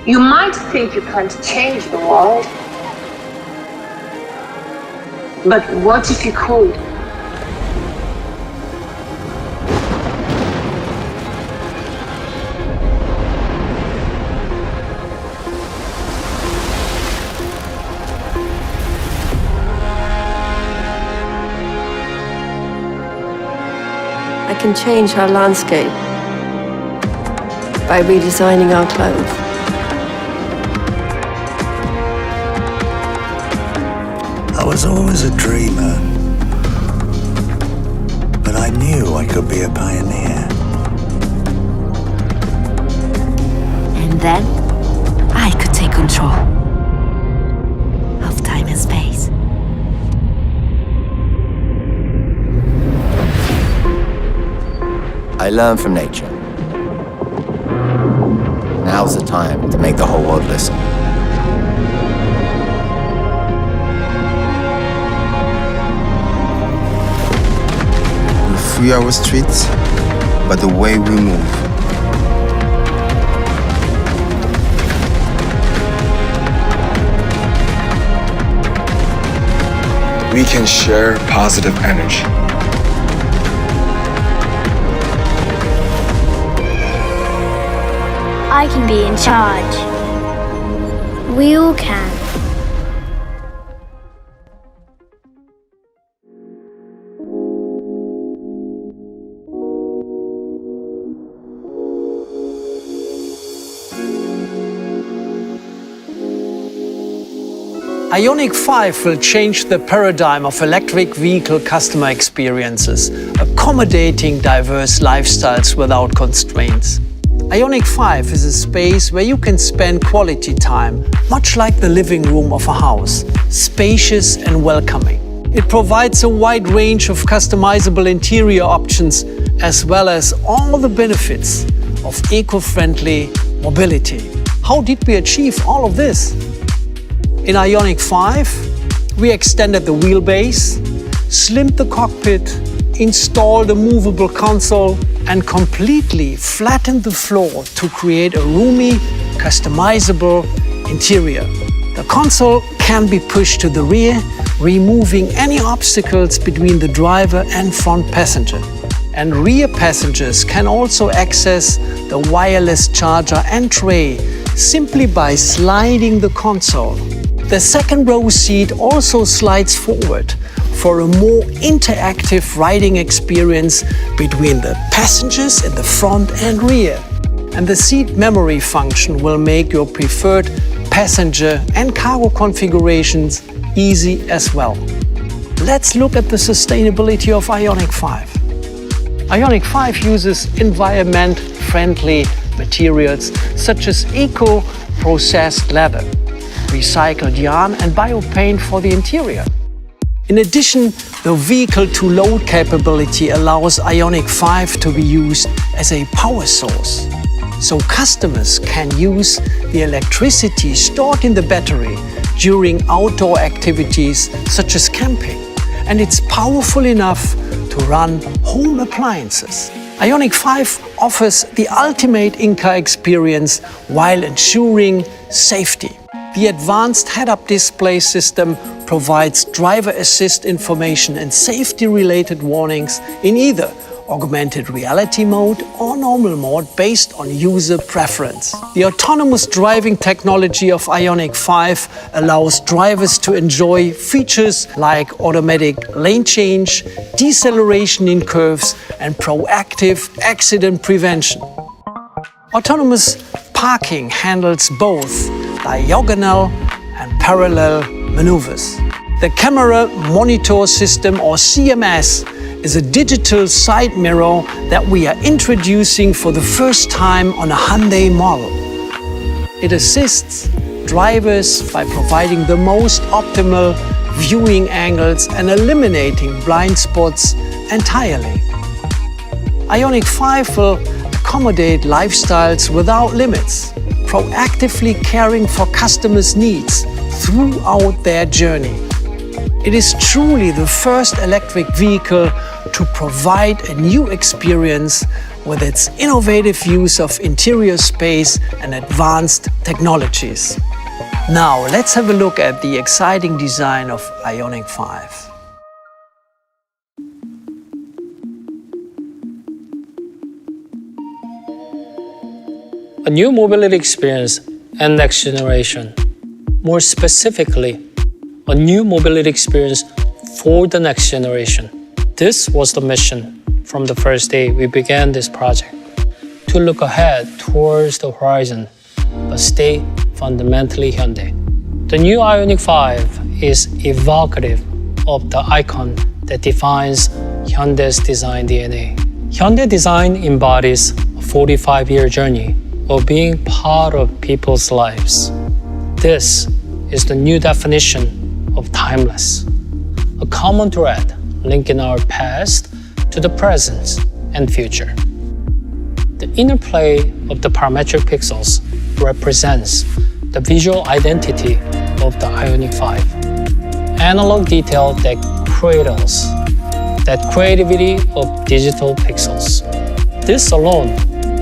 You might think you can't change the world, but what if you could? I can change our landscape by redesigning our clothes. I was always a dreamer, but I knew I could be a pioneer. And then I could take control of time and space. I learn from nature. Now's the time to make the whole world listen. We free our streets by the way we move. We can share positive energy. I can be in charge. We all can. Ioniq 5 will change the paradigm of electric vehicle customer experiences, accommodating diverse lifestyles without constraints. Ioniq 5 is a space where you can spend quality time, much like the living room of a house, spacious and welcoming. It provides a wide range of customizable interior options, as well as all the benefits of eco-friendly mobility. How did we achieve all of this? In Ioniq 5, we extended the wheelbase, slimmed the cockpit, installed a movable console, and completely flattened the floor to create a roomy, customizable interior. The console can be pushed to the rear, removing any obstacles between the driver and front passenger. And rear passengers can also access the wireless charger and tray simply by sliding the console. The second row seat also slides forward for a more interactive riding experience between the passengers in the front and rear. And the seat memory function will make your preferred passenger and cargo configurations easy as well. Let's look at the sustainability of Ioniq 5. Ioniq 5 uses environment-friendly materials such as eco-processed leather, recycled yarn and biopaint for the interior. In addition, the vehicle-to-load capability allows Ioniq 5 to be used as a power source. So customers can use the electricity stored in the battery during outdoor activities such as camping. And it's powerful enough to run home appliances. Ioniq 5 offers the ultimate in-car experience while ensuring safety. The advanced head-up display system provides driver assist information and safety-related warnings in either augmented reality mode or normal mode based on user preference. The autonomous driving technology of Ioniq 5 allows drivers to enjoy features like automatic lane change, deceleration in curves, and proactive accident prevention. Autonomous parking handles both diagonal and parallel maneuvers. The Camera Monitor System, or CMS, is a digital side mirror that we are introducing for the first time on a Hyundai model. It assists drivers by providing the most optimal viewing angles and eliminating blind spots entirely. Ioniq 5 will accommodate lifestyles without limits, proactively caring for customers' needs throughout their journey. It is truly the first electric vehicle to provide a new experience with its innovative use of interior space and advanced technologies. Now, let's have a look at the exciting design of IONIQ 5. A new mobility experience and next generation. More specifically, a new mobility experience for the next generation. This was the mission from the first day we began this project. To look ahead towards the horizon, but stay fundamentally Hyundai. The new IONIQ 5 is evocative of the icon that defines Hyundai's design DNA. Hyundai design embodies a 45-year journey of being part of people's lives. This is the new definition of timeless, a common thread linking our past to the present and future. The interplay of the parametric pixels represents the visual identity of the IONIQ 5. Analog detail that cradles that creativity of digital pixels. This alone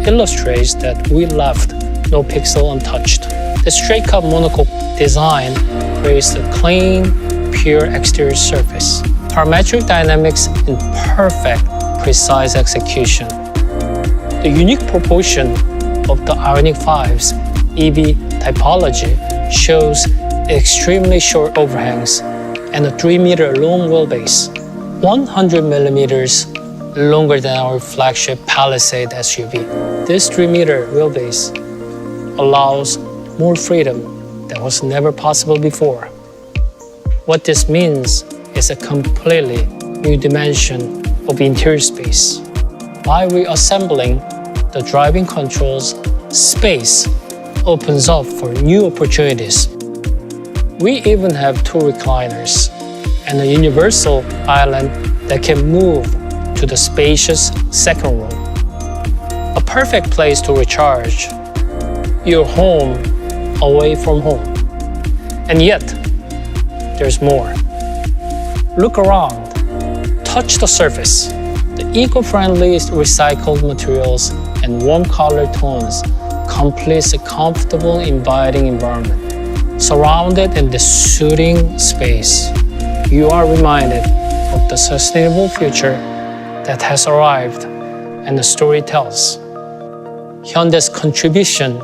illustrates that we left no pixel untouched. The straight-cut monocoque design creates a clean, pure exterior surface. Parametric dynamics in perfect, precise execution. The unique proportion of the IONIQ 5's EV typology shows extremely short overhangs and a 3-meter long wheelbase, 100 millimeters longer than our flagship Palisade SUV. This 3-meter wheelbase allows more freedom that was never possible before. What this means is a completely new dimension of interior space. By reassembling the driving controls, space opens up for new opportunities. We even have 2 recliners and a universal island that can move to the spacious second row. A perfect place to recharge your home away from home. And yet, there's more. Look around, touch the surface. The eco-friendly recycled materials and warm color tones complete a comfortable, inviting environment. Surrounded in this soothing space, you are reminded of the sustainable future that has arrived, and the story tells Hyundai's contribution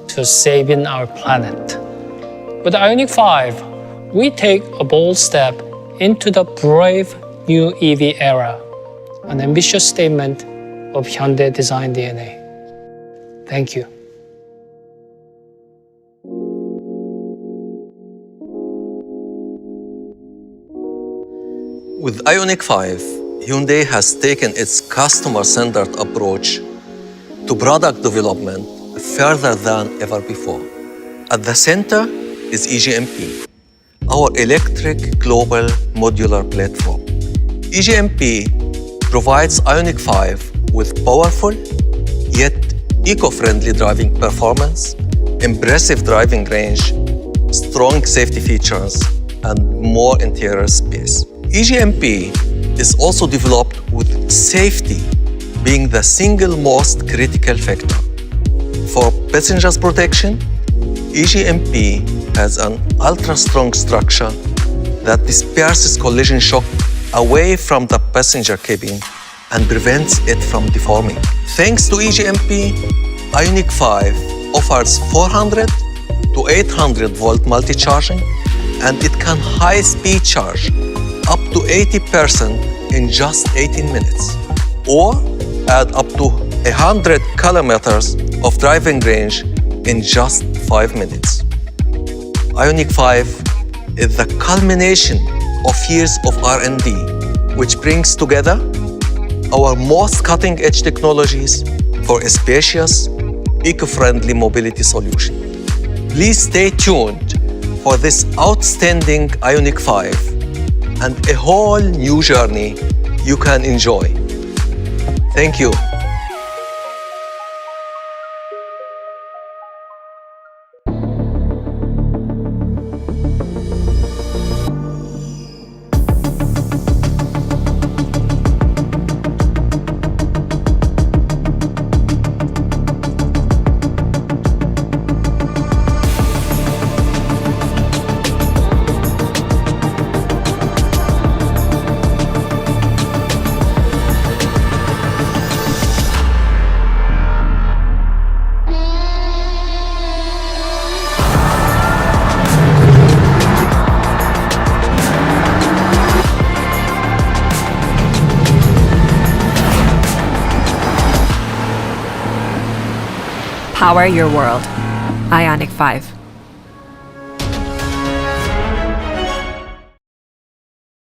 to saving our planet. With the IONIQ 5, we take a bold step into the brave new EV era, an ambitious statement of Hyundai design DNA. Thank you. With IONIQ 5, Hyundai has taken its customer-centered approach to product development further than ever before. At the center is EGMP, our electric global modular platform. EGMP provides IONIQ 5 with powerful yet eco-friendly driving performance, impressive driving range, strong safety features, and more interior space. EGMP is also developed with safety being the single most critical factor. For passengers' protection, EGMP has an ultra-strong structure that disperses collision shock away from the passenger cabin and prevents it from deforming. Thanks to EGMP, IONIQ 5 offers 400 to 800 volt multi-charging, and it can high-speed charge up to 80% in just 18 minutes, or add up to 100 kilometers of driving range in just 5 minutes. IONIQ 5 is the culmination of years of R&D, which brings together our most cutting-edge technologies for a spacious, eco-friendly mobility solution. Please stay tuned for this outstanding IONIQ 5 and a whole new journey you can enjoy. Thank you. Power your world. Ioniq 5.